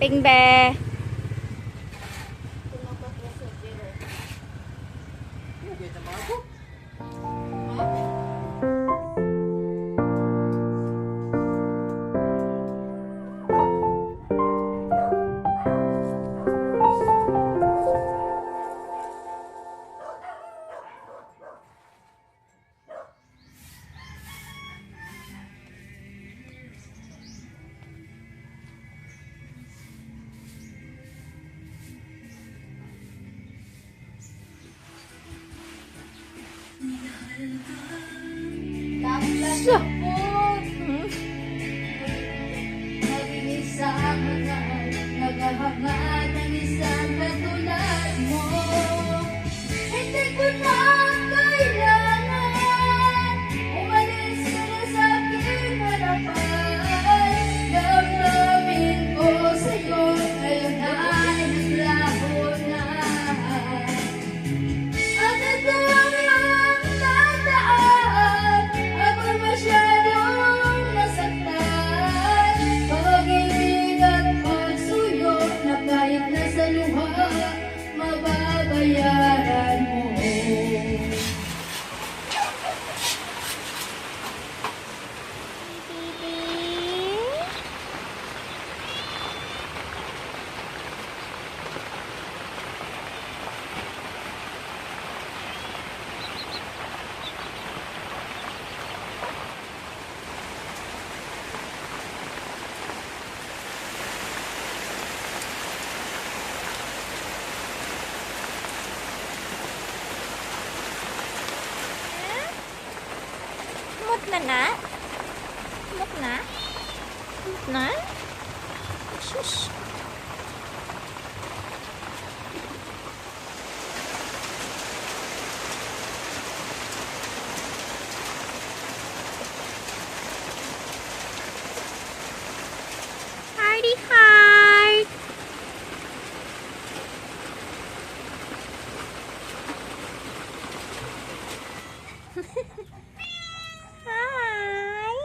shopping, be. So, mag-isa mga nagahangad ng isang katulad mo. Hindi ko na kailangan umalis ka na sa aking harapan. Damdamin ko sa'yo ngayon ay naglaho na. At ito ang iyong tandaan, ako'y masyadong nasaktan. Pag-ibig at pagsuyo na kahit nasa luha, mababayaran mo. Mut na na? Mut na? Mut na? Sus. Hardy heart. Hi.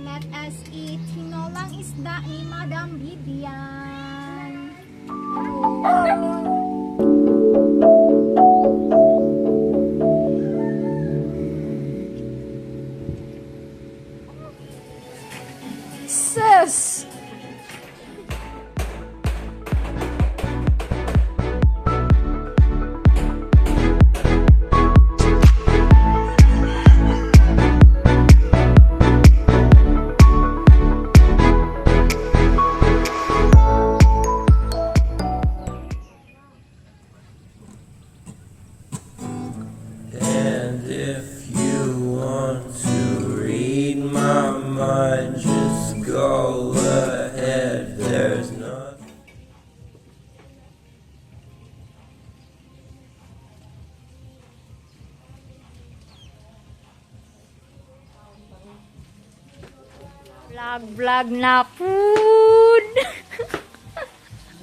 Let us eat tinolang isda ni Madam Vivian. Sus! And if you want to read my mind, just go ahead. There's nothing. Vlog na food.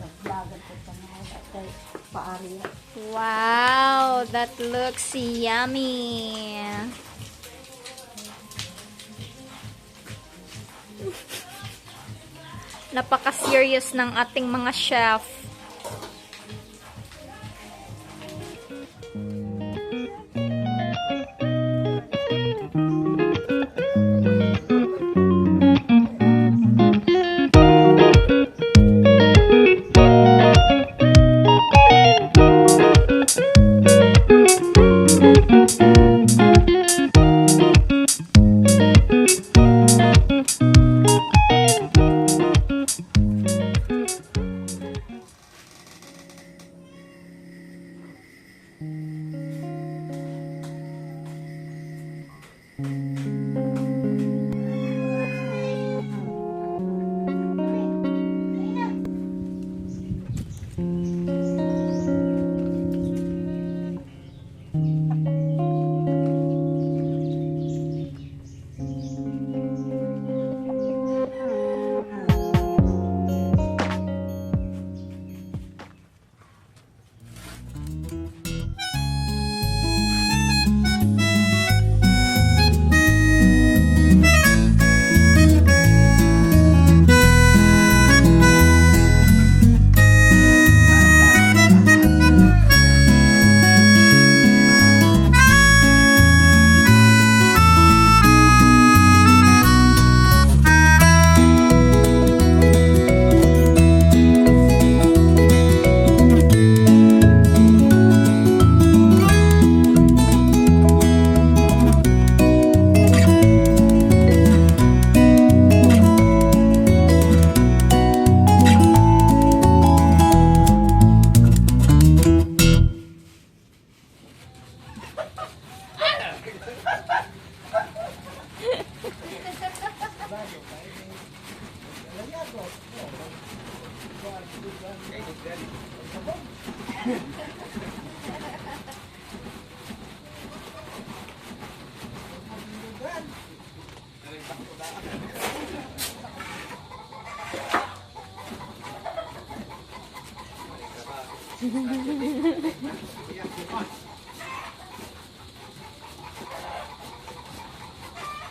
Naglagan ko pa na kay paari. Wow, that looks yummy. Napaka-serious ng ating mga chef.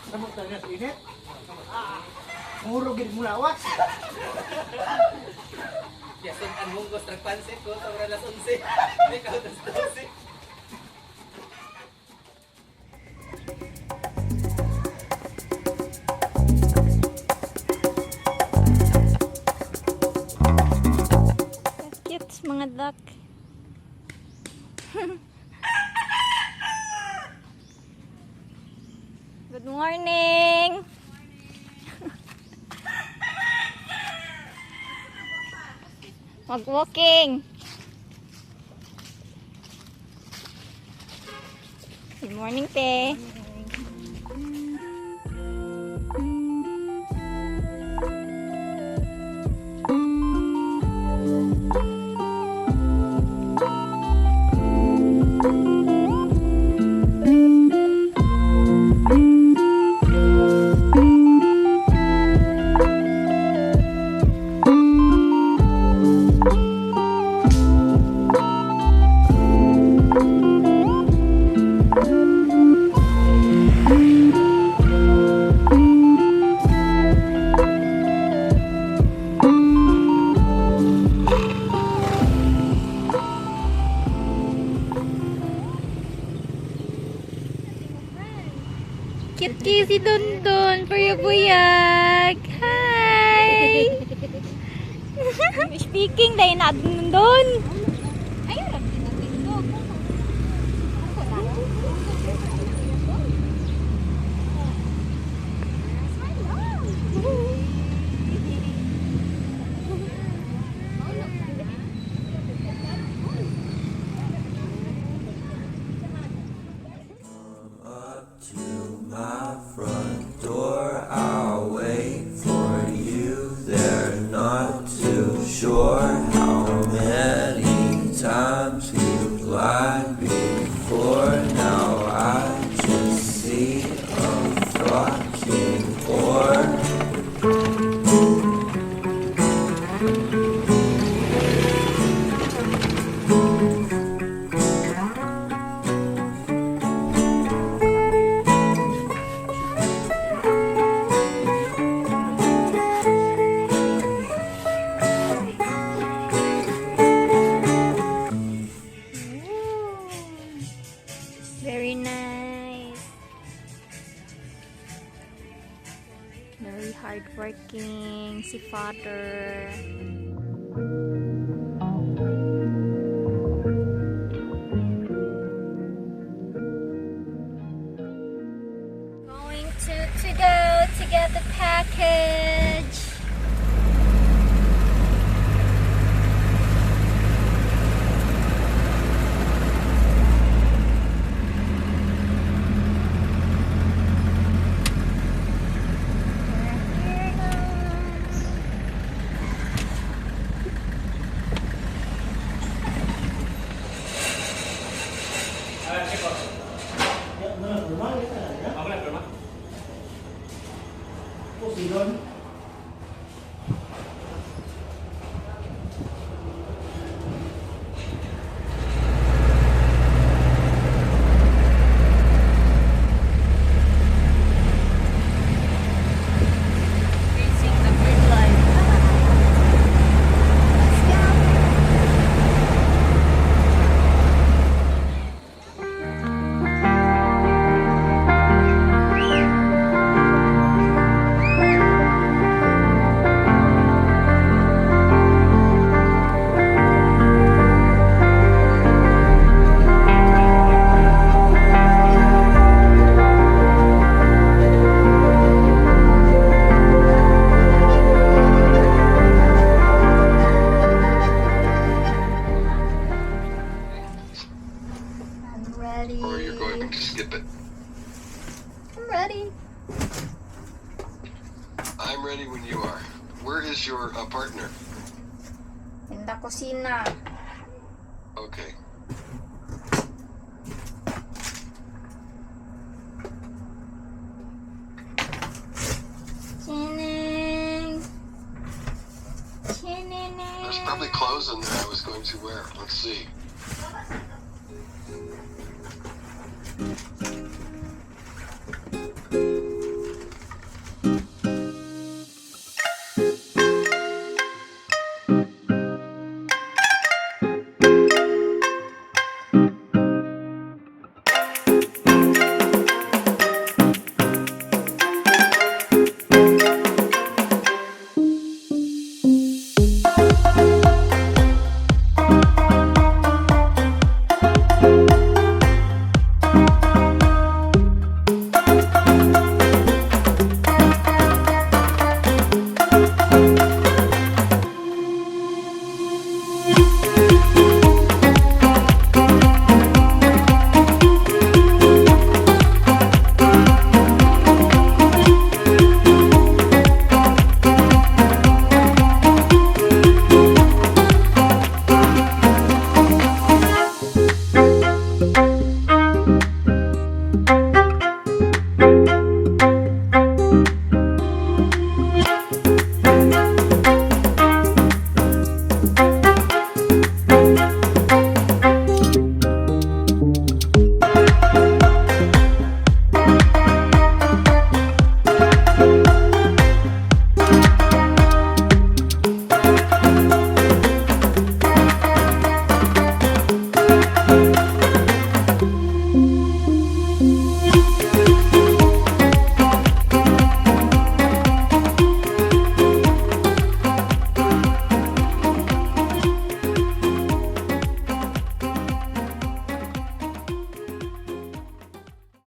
Samot na sa init. Murugin mo lawas. Yasin ang munggos nagpansit ko sa oras 11. Hindi ka oras 12. Cute mga duck. Good morning. Mag-walking. Good morning, te. Cute si Dondon. Puyag-puyag. Hi! Speaking dahil na Dondon. Ayun, nagtinutindog. Ako na. Up to my front door, I'll wait for you. They're not too sure how many times you've lied before. Now I just see a fucking whore. Very nice. Very hardworking si father. Going to go to get the package. Ako na, Perma. Silon. Facing the green light. I'm ready. Or you're going to skip it. I'm ready. I'm ready when you are. Where is your partner? In the kusina. Okay. Chinning. Chinning. There's probably clothes in there I was going to wear. Let's see.